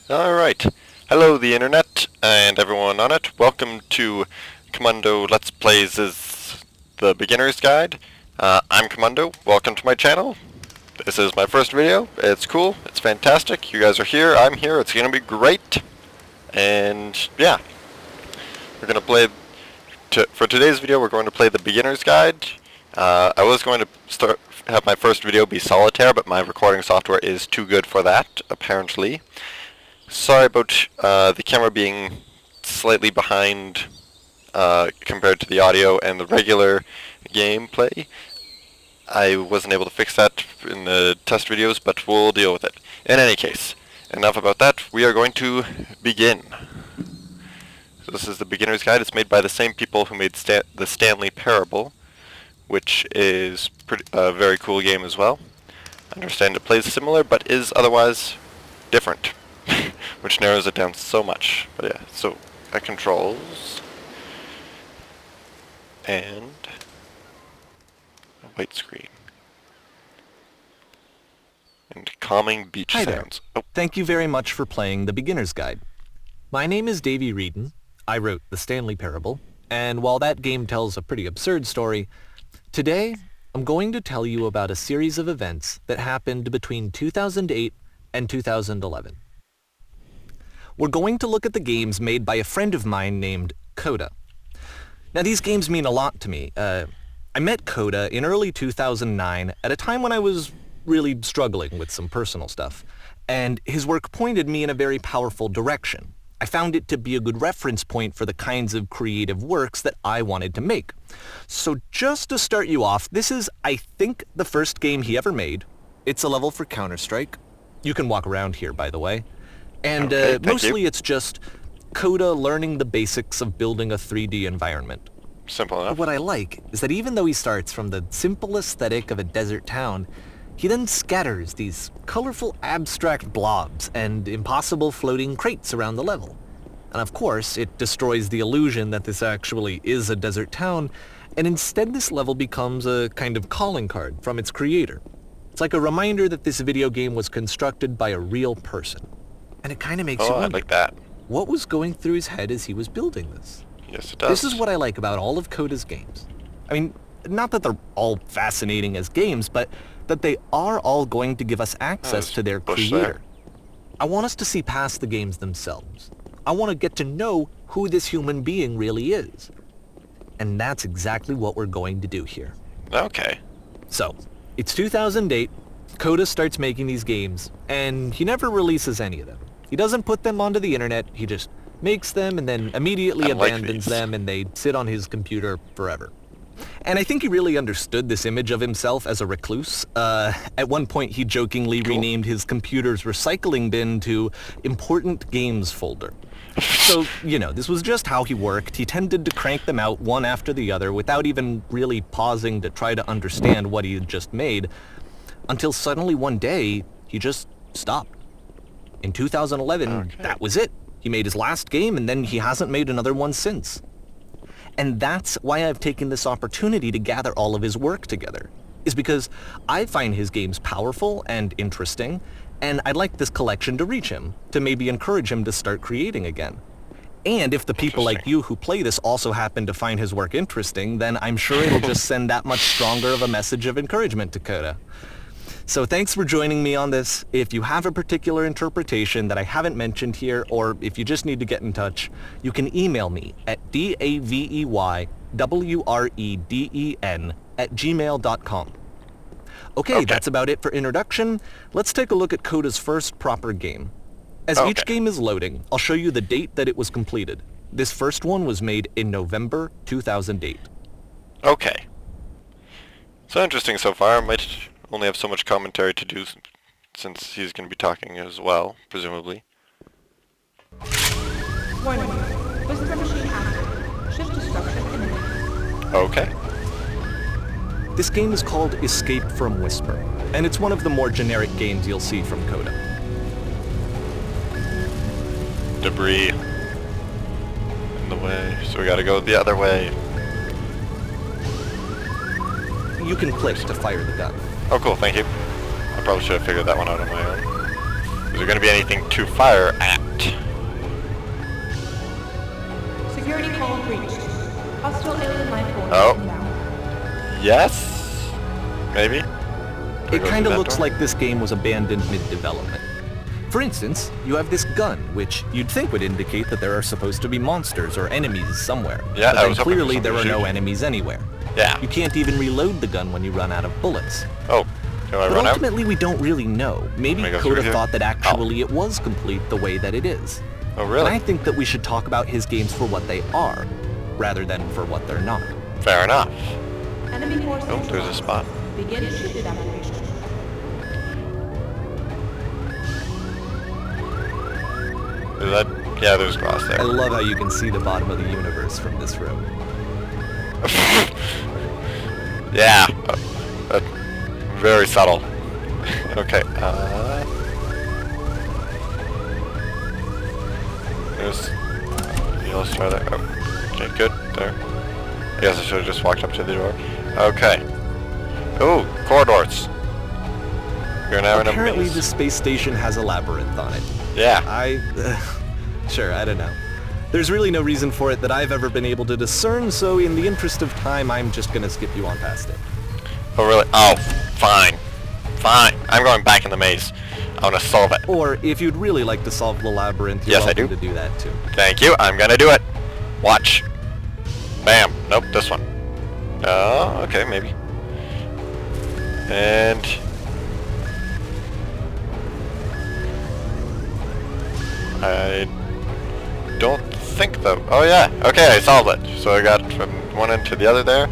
Alright, hello the internet and everyone on it. Welcome to Kumondo Let's Plays' The Beginner's Guide. I'm Kumondo, welcome to my channel. This is my first video, it's cool, it's fantastic, you guys are here, I'm here, it's gonna be great. And yeah, we're gonna play, for today's video we're going to play The Beginner's Guide. I was going to have my first video be solitaire, but my recording software is too good for that, apparently. Sorry about the camera being slightly behind compared to the audio and the regular gameplay. I wasn't able to fix that in the test videos, but we'll deal with it. In any case, enough about that. We are going to begin. So this is the Beginner's Guide. It's made by the same people who made the Stanley Parable, which is a very cool game as well. I understand it plays similar, but is otherwise different. Which narrows it down so much. But yeah, so controls and a white screen and calming beach Hi sounds. There. Thank you very much for playing The Beginner's Guide. My name is Davey Reedon. I wrote The Stanley Parable, and while that game tells a pretty absurd story, today I'm going to tell you about a series of events that happened between 2008 and 2011. We're going to look at the games made by a friend of mine named Coda. Now these games mean a lot to me. I met Coda in early 2009 at a time when I was really struggling with some personal stuff, and his work pointed me in a very powerful direction. I found it to be a good reference point for the kinds of creative works that I wanted to make. So just to start you off, this is, I think, the first game he ever made. It's a level for Counter-Strike. You can walk around here, by the way. And mostly it's just Coda learning the basics of building a 3D environment. Simple enough. But what I like is that even though he starts from the simple aesthetic of a desert town, he then scatters these colorful abstract blobs and impossible floating crates around the level. And of course, it destroys the illusion that this actually is a desert town, and instead this level becomes a kind of calling card from its creator. It's like a reminder that this video game was constructed by a real person. And it kind of makes you wonder, I like that. What was going through his head as he was building this? Yes, it does. This is what I like about all of Coda's games. I mean, not that they're all fascinating as games, but that they are all going to give us access to their creator. I want us to see past the games themselves. I want to get to know who this human being really is. And that's exactly what we're going to do here. Okay. So, it's 2008, Coda starts making these games, and he never releases any of them. He doesn't put them onto the internet, he just makes them and then immediately abandons them, and they sit on his computer forever. And I think he really understood this image of himself as a recluse. At one point he jokingly renamed his computer's recycling bin to Important Games Folder. So, this was just how he worked. He tended to crank them out one after the other without even really pausing to try to understand what he had just made, until suddenly one day he just stopped. In 2011, That was it. He made his last game, and then he hasn't made another one since. And that's why I've taken this opportunity to gather all of his work together, is because I find his games powerful and interesting, and I'd like this collection to reach him, to maybe encourage him to start creating again. And if the people like you who play this also happen to find his work interesting, then I'm sure it'll just send that much stronger of a message of encouragement to Coda. So thanks for joining me on this. If you have a particular interpretation that I haven't mentioned here, or if you just need to get in touch, you can email me at daveywreden@gmail.com. Okay, that's about it for introduction. Let's take a look at Coda's first proper game. As each game is loading, I'll show you the date that it was completed. This first one was made in November 2008. Okay. So interesting so far. I might only have so much commentary to do since he's going to be talking as well, presumably. Warning. Visitor machine active. Shift destruction imminent. Okay. This game is called Escape from Whisper, and it's one of the more generic games you'll see from Coda. Debris in the way, so we gotta go the other way. You can click to fire the gun. Oh cool, thank you. I probably should have figured that one out on my own. Is there going to be anything to fire at? Hostile alien life form Oh. inbound. Yes? Maybe? It kind of looks like this game was abandoned mid-development. For instance, you have this gun, which you'd think would indicate that there are supposed to be monsters or enemies somewhere. Yeah, but I then was hoping for clearly something there to are no shoot. enemies anywhere. Yeah. You can't even reload the gun when you run out of bullets. Oh, do I But run out? ultimately, we don't really know. Maybe Let me go through Coda here. thought that actually it was complete the way that it is. Oh, And really? I think that we should talk about his games for what they are, rather than for what they're not. Fair enough. Enemy force Oh, there's a spot. Begin ship evacuation. Is that... Yeah, there's glass I there. love how you can see the bottom of the universe from this room. Yeah. Very subtle. Okay, there's the yellow star there. Oh, okay, good. There. I guess I should have just walked up to the door. Okay. Ooh, corridors. You're now in a Apparently maze. the space station has a labyrinth on it. Yeah. Sure, I don't know. There's really no reason for it that I've ever been able to discern, so in the interest of time, I'm just gonna skip you on past it. Oh, really? Oh, fine. Fine. I'm going back in the maze. I want to solve it. Or, if you'd really like to solve the labyrinth, you're Yes, I welcome do. to do that too. Thank you. I'm gonna do it. Watch. Bam. Nope, this one. Oh, okay, maybe. And... I don't think though. Oh yeah. Okay, I solved it. So I got from one end to the other there,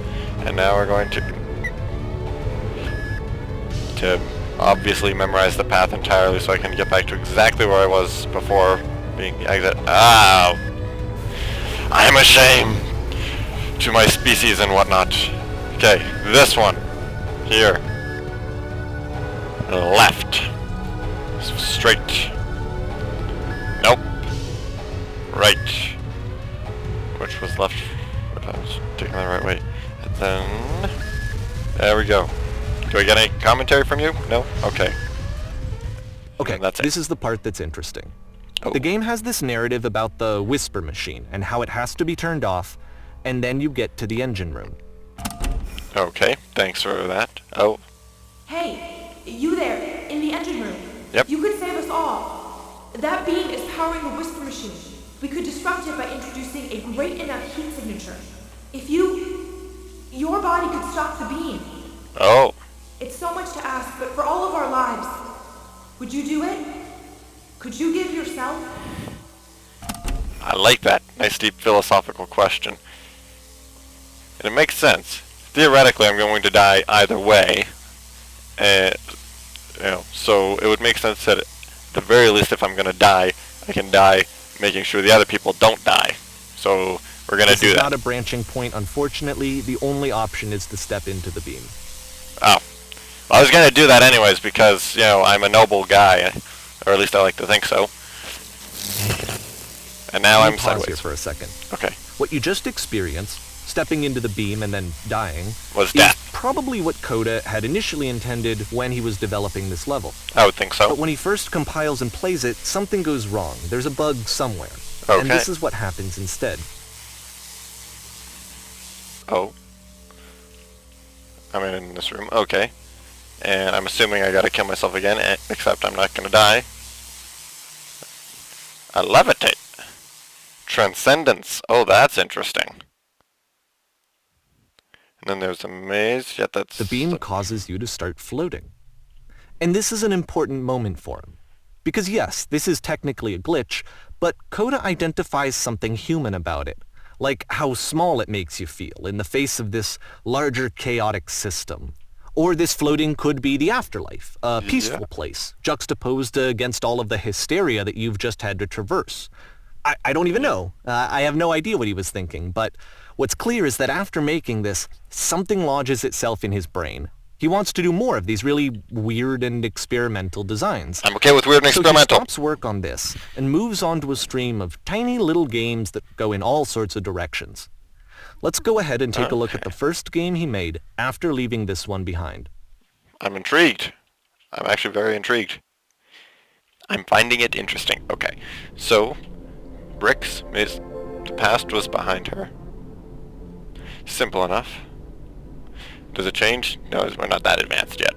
and now we're going to obviously memorize the path entirely so I can get back to exactly where I was before being the exit. Ow! I'm a shame to my species and whatnot. Okay, this one. Here. Left. Straight. Nope. Right. Which was left. But I was taking the right way. And then... There we go. Do I get any commentary from you? No? Okay. Okay, And that's it. this is the part that's interesting. Oh. The game has this narrative about the whisper machine and how it has to be turned off, and then you get to the engine room. Okay, thanks for that. Oh, Hey, you there, in the engine room. Yep. You could save us all. That beam is powering the whisper machine. We could disrupt it by introducing a great enough heat signature. If your body could stop the beam. oh, It's so much to ask, but for all of our lives, would you do it? Could you give yourself? I like that. Nice deep philosophical question. And it makes sense. Theoretically, I'm going to die either way. So it would make sense that at the very least, if I'm going to die, I can die making sure the other people don't die. So we're going to This do is that. not a branching point, unfortunately. The only option is to step into the beam. Oh. Well, I was going to do that anyways because, I'm a noble guy. Or at least I like to think so. And now Let I'm me pause here sideways. for a second. Okay. What you just experienced, stepping into the beam and then dying, Was is death. probably what Coda had initially intended when he was developing this level. I would think so. But when he first compiles and plays it, something goes wrong. There's a bug somewhere. Okay. And this is what happens instead. Oh. I'm in this room. Okay. And I'm assuming I gotta kill myself again, except I'm not gonna die. I levitate. Transcendence. Oh, that's interesting. And then there's a maze. Yet that's... The beam causes you to start floating. And this is an important moment for him. Because yes, this is technically a glitch, but Coda identifies something human about it. Like how small it makes you feel in the face of this larger chaotic system. Or this floating could be the afterlife, a peaceful place, juxtaposed against all of the hysteria that you've just had to traverse. I don't even know. I have no idea what he was thinking, but what's clear is that after making this, something lodges itself in his brain. He wants to do more of these really weird and experimental designs. I'm okay with weird and So he experimental. stops work on this and moves on to a stream of tiny little games that go in all sorts of directions. Let's go ahead and take a look at the first game he made after leaving this one behind. I'm intrigued. I'm actually very intrigued. I'm finding it interesting. Okay. So, Bricks is... The past was behind her. Simple enough. Does it change? No, we're not that advanced yet.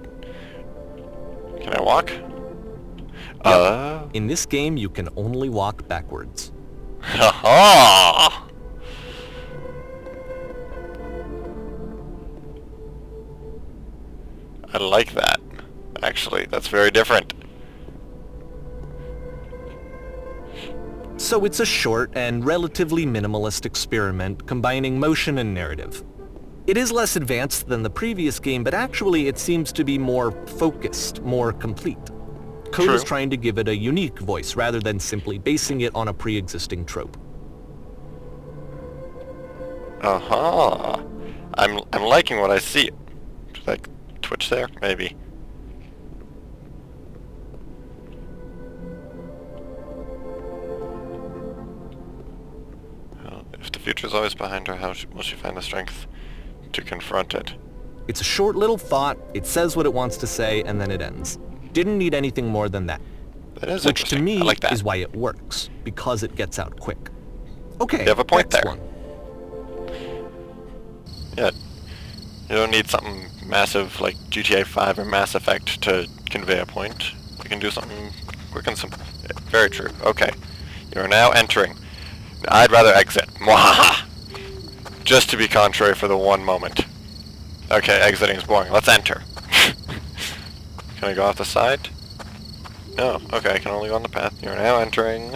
Can I walk? In this game, you can only walk backwards. Ha-ha! I like that. Actually, that's very different. So it's a short and relatively minimalist experiment combining motion and narrative. It is less advanced than the previous game, but actually it seems to be more focused, more complete. Code is trying to give it a unique voice rather than simply basing it on a pre-existing trope. Uh-huh. I'm liking what I see. Like Twitch there, maybe. Well, if the future's always behind her, how will she find the strength to confront it? It's a short little thought, it says what it wants to say, and then it ends. Didn't need anything more than that. That is Which to interesting. me I like that. is why it works, because it gets out quick. Okay, You have a point next there. one. Yeah. You don't need something massive like GTA 5 or Mass Effect to convey a point. You can do something quick and simple. Yeah, very true. Okay. You are now entering. I'd rather exit. Mwahaha! Just to be contrary for the one moment. Okay, exiting is boring. Let's enter. Can I go off the side? No. Okay, I can only go on the path. You're now entering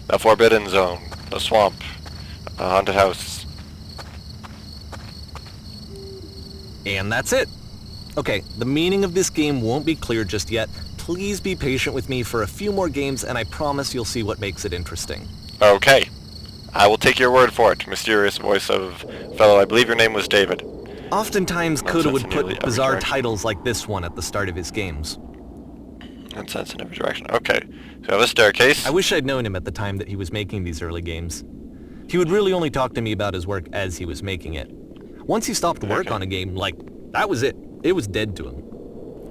the Forbidden Zone. The swamp. A haunted house. And that's it. Okay, the meaning of this game won't be clear just yet. Please be patient with me for a few more games, and I promise you'll see what makes it interesting. Okay. I will take your word for it, mysterious voice of fellow. I believe your name was David. Oftentimes, Nonsense Coda would in nearly put every bizarre direction. titles like this one at the start of his games. Nonsense in every direction. Okay. So I have a staircase. I wish I'd known him at the time that he was making these early games. He would really only talk to me about his work as he was making it. Once he stopped work Okay. on a game, like, that was it. It was dead to him.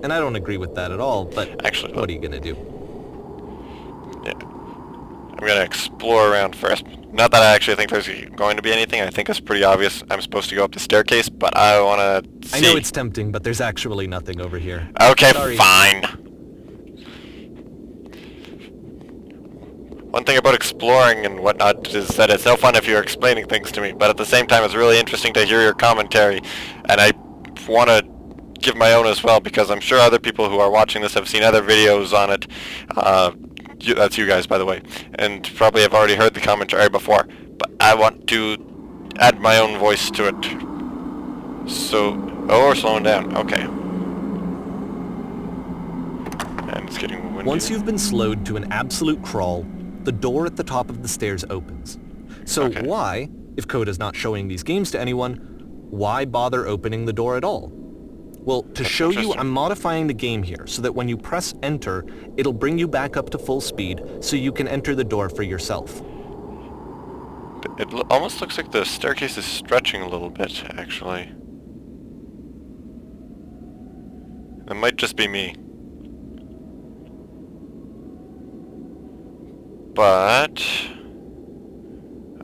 And I don't agree with that at all, but Actually, what are you gonna do? Yeah. I'm gonna explore around first. Not that I actually think there's going to be anything. I think it's pretty obvious I'm supposed to go up the staircase, but I wanna see. I know it's tempting, but there's actually nothing over here. Okay, Sorry. fine. One thing about exploring and whatnot is that it's no fun if you're explaining things to me, but at the same time it's really interesting to hear your commentary, and I want to give my own as well, because I'm sure other people who are watching this have seen other videos on it. That's you guys, by the way, and probably have already heard the commentary before, but I want to add my own voice to it. So, oh, we're slowing down. Okay. And it's getting windy. Once you've been slowed to an absolute crawl, the door at the top of the stairs opens. So Okay. why, if Coda's not showing these games to anyone, why bother opening the door at all? Well, to show you, interesting. I'm modifying the game here so that when you press enter, it'll bring you back up to full speed so you can enter the door for yourself. It almost looks like the staircase is stretching a little bit, actually. It might just be me. But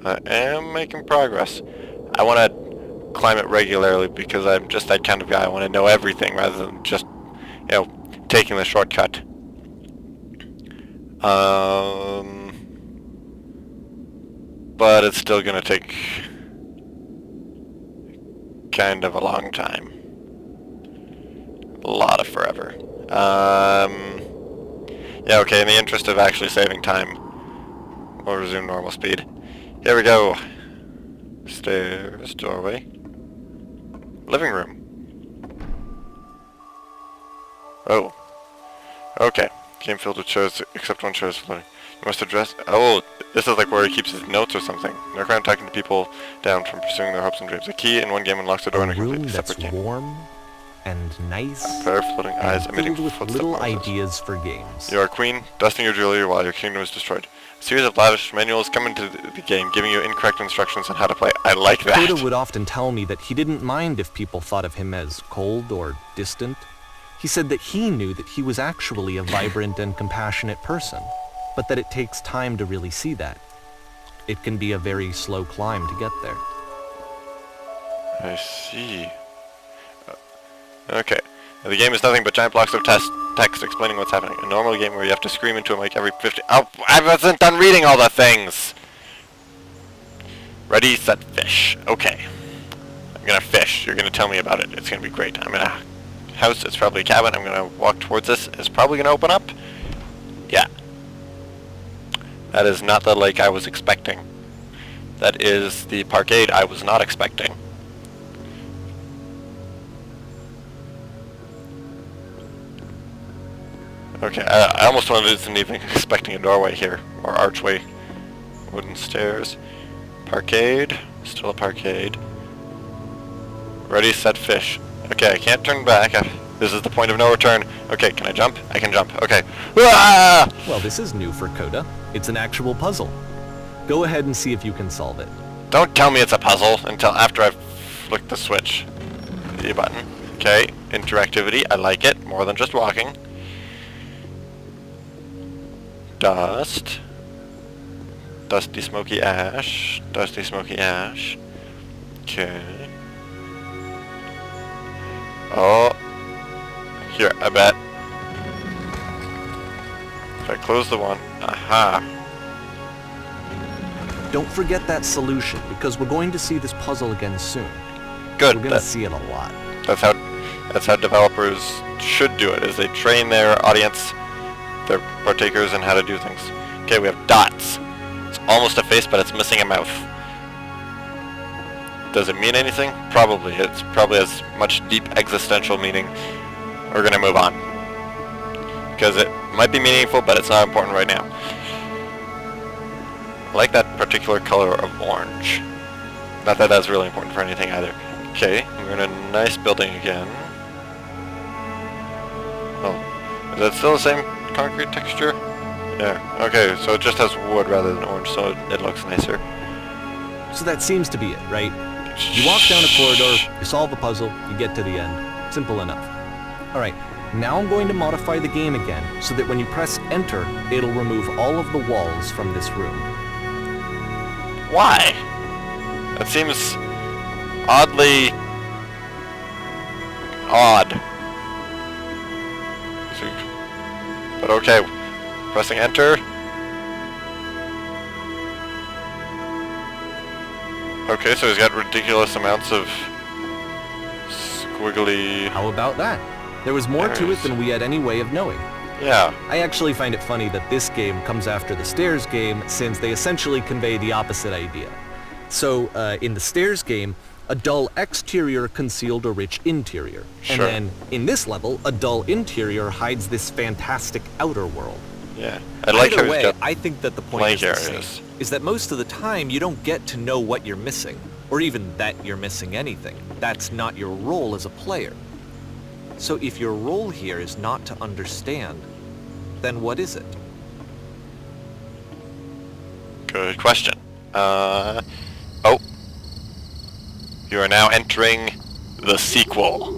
I am making progress. I want to climb it regularly because I'm just that kind of guy. I want to know everything rather than just, taking the shortcut. But it's still gonna take kind of a long time. A lot of forever. Yeah, okay, in the interest of actually saving time, we'll resume normal speed. Here we go. Stairs, doorway. Living room. Oh. Okay. Game filled with chairs, except one chair is floating. You must address... Oh, this is like where he keeps his notes or something. They're kind of talking to people down from pursuing their hopes and dreams. A key in one game unlocks the door in A a room completely that's separate game. warm and nice Pair of floating eyes and emitting filled with footstep little noises. ideas for games. You are queen, dusting your jewelry while your kingdom is destroyed. A series of lavish manuals come into the game, giving you incorrect instructions on how to play. I like that. Coda would often tell me that he didn't mind if people thought of him as cold or distant. He said that he knew that he was actually a vibrant and compassionate person, but that it takes time to really see that. It can be a very slow climb to get there. I see. Okay. Now, the game is nothing but giant blocks of text explaining what's happening. A normal game where you have to scream into a mic every 50... Oh, I wasn't done reading all the things! Ready, set, fish. Okay. I'm gonna fish. You're gonna tell me about it. It's gonna be great. I'm in a house. It's probably a cabin. I'm gonna walk towards this. It's probably gonna open up. Yeah. That is not the lake I was expecting. That is the parkade I was not expecting. Okay, I almost wasn't even expecting a doorway here, or archway. Wooden stairs. Parkade. Still a parkade. Ready, set, fish. Okay, I can't turn back. This is the point of no return. Okay, can I jump? I can jump. Okay. Ah! Well, this is new for Coda. It's an actual puzzle. Go ahead and see if you can solve it. Don't tell me it's a puzzle until after I've flicked the switch. The button. Okay, interactivity. I like it. More than just walking. Dust. Dusty smoky ash. Dusty smoky ash. Okay. Oh. Here, I bet. If I close the one. Aha. Don't forget that solution, because we're going to see this puzzle again soon. Good. We're going to see it a lot. That's how developers should do it, is they train their audience, their partakers, in how to do things. Okay, we have dots. It's almost a face, but it's missing a mouth. Does it mean anything? Probably. It's probably has much deep existential meaning. We're gonna move on. Because it might be meaningful, but it's not important right now. I like that particular color of orange. Not that that's really important for anything either. Okay, we're in a nice building again. Oh, is that still the same concrete texture? Yeah, okay, so it just has wood rather than orange, so it looks nicer. So that seems to be it, right? You walk down a corridor, you solve a puzzle, you get to the end. Simple enough. Alright, now I'm going to modify the game again, so that when you press enter, it'll remove all of the walls from this room. Why? That seems oddly odd. But okay, pressing enter. Okay, so he's got ridiculous amounts of squiggly... How about that? There was more to it than we had any way of knowing. Yeah. I actually find it funny that this game comes after the Stairs game, since they essentially convey the opposite idea. So, in the Stairs game, a dull exterior concealed a rich interior. Sure. And then, in this level, a dull interior hides this fantastic outer world. Yeah. I like how Either he's way, got I think that the point blank is the areas. same, is that most of the time you don't get to know what you're missing, or even that you're missing anything. That's not your role as a player. So if your role here is not to understand, then what is it? Good question. Oh. You are now entering the sequel.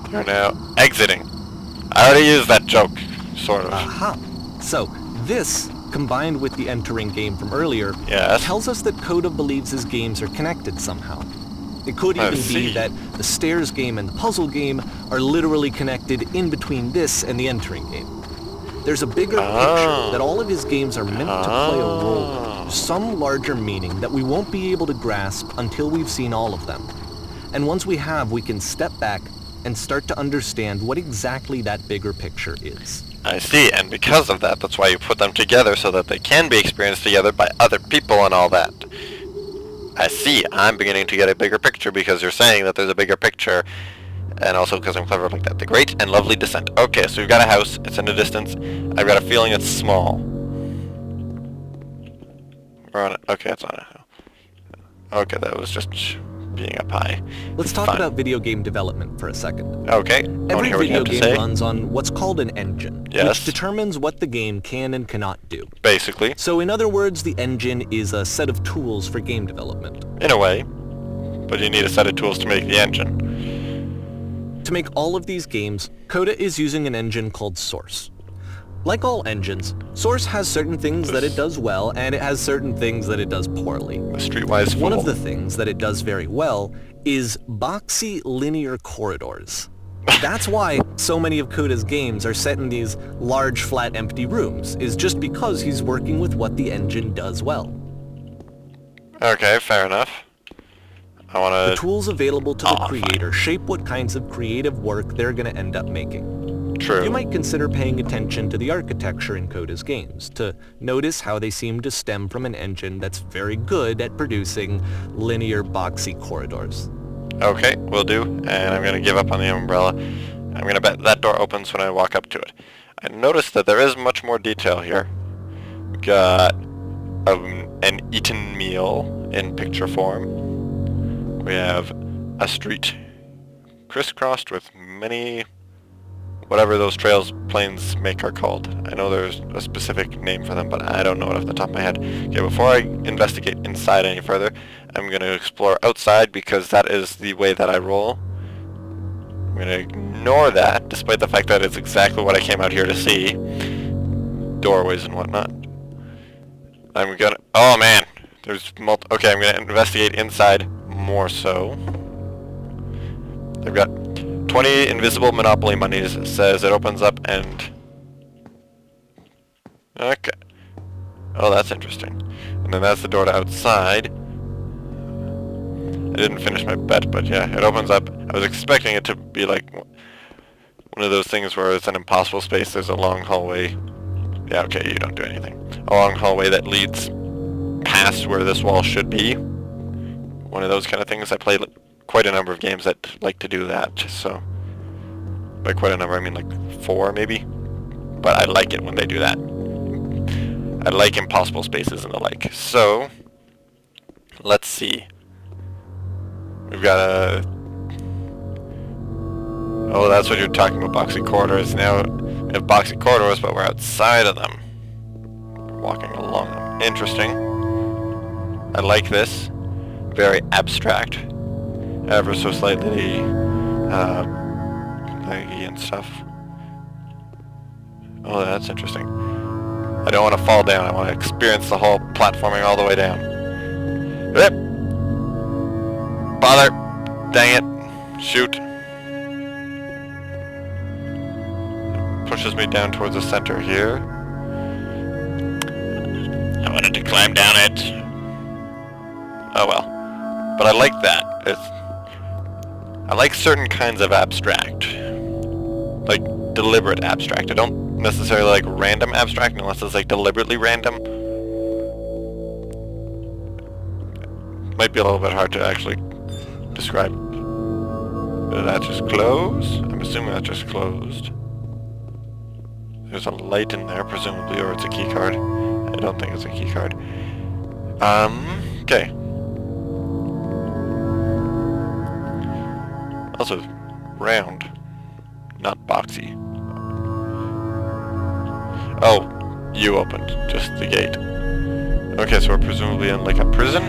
You're now exiting. I already used that joke, sort of. Aha! So, this, combined with the entering game from earlier, Yes. tells us that Coda believes his games are connected somehow. It could I even see. be that the Stairs game and the puzzle game are literally connected in between this and the entering game. There's a bigger picture that all of his games are meant to play a role in, some larger meaning that we won't be able to grasp until we've seen all of them. And once we have, we can step back and start to understand what exactly that bigger picture is. I see, and because of that, that's why you put them together so that they can be experienced together by other people and all that. I see, I'm beginning to get a bigger picture because you're saying that there's a bigger picture, and also because I'm clever like that. The Great and Lovely Descent. Okay, so we've got a house, it's in the distance. I've got a feeling it's small. We're on it. Okay, it's on a hill. Okay, that was just being up high. Let's talk about video game development for a second. Okay, I want to Every hear what you video have to game say. runs on what's called an engine, Yes. which determines what the game can and cannot do. Basically, So in other words, the engine is a set of tools for game development. in a way. But you need a set of tools to make the engine. To make all of these games, Coda is using an engine called Source. Like all engines, Source has certain things that it does well, and it has certain things that it does poorly. The streetwise fool. One of the things that it does very well is boxy linear corridors. That's why so many of Coda's games are set in these large, flat, empty rooms, is just because he's working with what the engine does well. Okay, fair enough. I want to... The tools available to the creator shape what kinds of creative work they're going to end up making. True. You might consider paying attention to the architecture in Coda's games, to notice how they seem to stem from an engine that's very good at producing linear, boxy corridors. Okay, will do. And I'm going to give up on the umbrella. I'm going to bet that door opens when I walk up to it. I noticed that there is much more detail here. We got an eaten meal in picture form. We have a street crisscrossed with many... whatever those trails planes make are called. I know there's a specific name for them, but I don't know it off the top of my head. Okay, before I investigate inside any further, I'm going to explore outside because that is the way that I roll. I'm going to ignore that, despite the fact that it's exactly what I came out here to see. Doorways and whatnot. I'm going to... oh man! There's okay, I'm going to investigate inside more so. They've got 20 invisible Monopoly monies. It says it opens up and... okay. Oh, that's interesting. And then that's the door to outside. I didn't finish my bet, but yeah, it opens up. I was expecting it to be like one of those things where it's an impossible space. There's a long hallway. Yeah, okay, you don't do anything. A long hallway that leads past where this wall should be. One of those kind of things. I played quite a number of games that like to do that, so by quite a number I mean like 4 maybe, but I like it when they do that. I like impossible spaces and the like. So let's see, we've got a... oh, that's what you're talking about, boxy corridors. Now we have boxy corridors, but we're outside of them, walking along them. Interesting. I like this. Very abstract, ever so slightly laggy and stuff. Oh, that's interesting. I don't want to fall down. I want to experience the whole platforming all the way down. Yep. Bother. Dang it. Shoot. Pushes me down towards the center here. I wanted to climb down it. Oh well. But I like that. I like certain kinds of abstract. Like, deliberate abstract. I don't necessarily like random abstract unless it's like deliberately random. Might be a little bit hard to actually describe. Did that just close? I'm assuming that just closed. There's a light in there, presumably, or it's a key card. I don't think it's a key card. Okay. Also round, not boxy. Oh, you opened just the gate. Okay, so we're presumably in like a prison?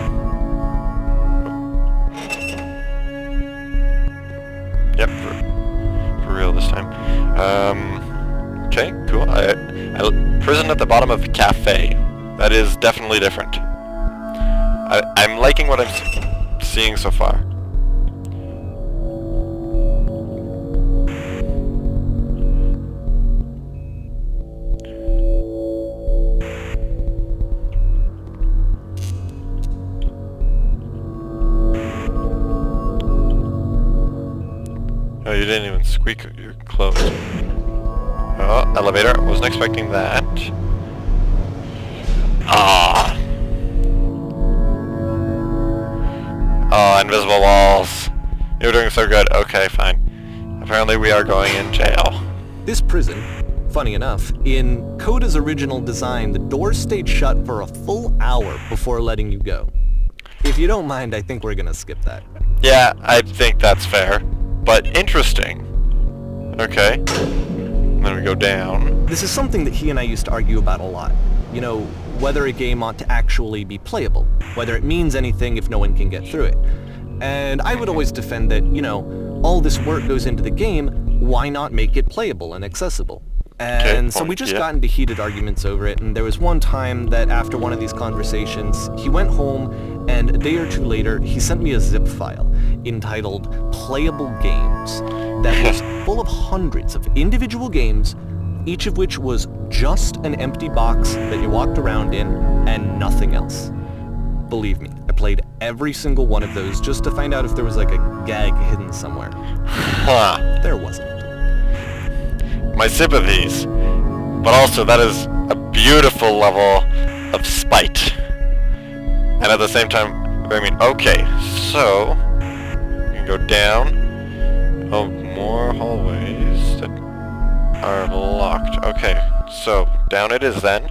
Yep, for real this time. Okay, cool. Prison at the bottom of a cafe. That is definitely different. I'm liking what I'm seeing so far. Oh, you didn't even squeak. You're closed. Oh, elevator. Wasn't expecting that. Ah. Oh, invisible walls. You're doing so good. Okay, fine. Apparently we are going in jail. This prison, funny enough, in Coda's original design, the doors stayed shut for a full hour before letting you go. If you don't mind, I think we're gonna skip that. Yeah, I think that's fair. But interesting. Okay. And then we go down. This is something that he and I used to argue about a lot. You know, whether a game ought to actually be playable, whether it means anything if no one can get through it. And I would always defend that, you know, all this work goes into the game, why not make it playable and accessible? And so we just got into heated arguments over it, and there was one time that after one of these conversations, he went home, and a day or two later, he sent me a zip file entitled Playable Games that was full of hundreds of individual games, each of which was just an empty box that you walked around in and nothing else. Believe me, I played every single one of those just to find out if there was like a gag hidden somewhere. Huh. There wasn't. My sympathies. But also, that is a beautiful level of spite. And at the same time, I mean, okay, so you can go down. Oh, more hallways that are locked. Okay, so down it is then.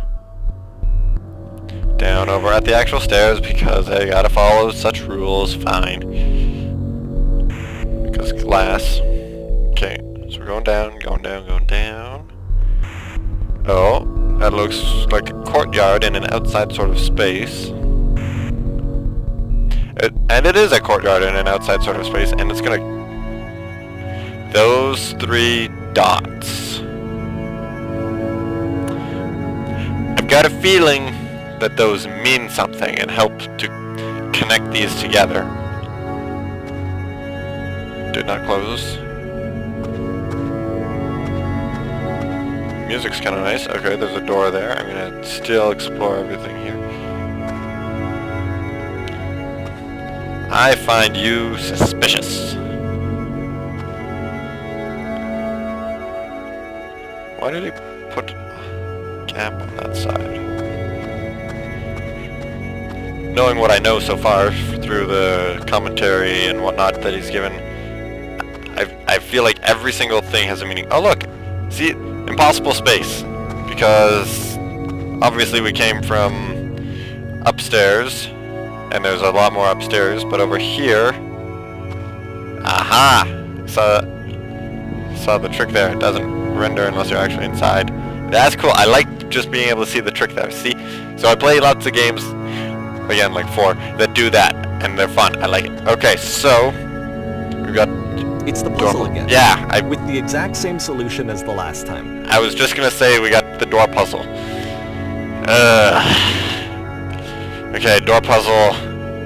Down over at the actual stairs because I gotta follow such rules. Fine. Because glass. Okay. So we're going down, going down, going down. Oh, that looks like a courtyard in an outside sort of space. And it is a courtyard in an outside sort of space, and it's gonna... Those 3 dots. I've got a feeling that those mean something and help to connect these together. Did not close. Music's kind of nice. Okay, there's a door there. I'm gonna still explore everything here. I find you suspicious. Why did he put a gap on that side? Knowing what I know so far through the commentary and whatnot that he's given, I feel like every single thing has a meaning. Oh look! See? Impossible space, because obviously we came from upstairs, and there's a lot more upstairs, but over here, aha! Saw the trick there. It doesn't render unless you're actually inside. That's cool. I like just being able to see the trick there. See? So I play lots of games, again, like 4, that do that, and they're fun. I like it. Okay, so we've got... It's the puzzle again. Yeah, with the exact same solution as the last time. I was just gonna say we got the door puzzle. Okay, door puzzle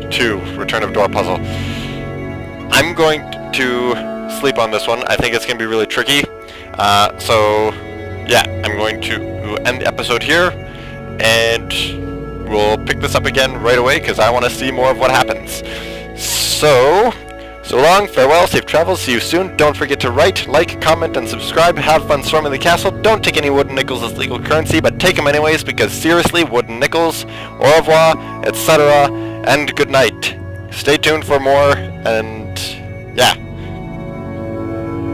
2, Return of Door Puzzle. I'm going to sleep on this one. I think it's gonna be really tricky. So yeah, I'm going to end the episode here, and we'll pick this up again right away because I want to see more of what happens. So long, farewell, safe travels, see you soon. Don't forget to write, like, comment, and subscribe. Have fun storming the castle. Don't take any wooden nickels as legal currency, but take them anyways, because seriously, wooden nickels, au revoir, etc., and good night. Stay tuned for more, and yeah.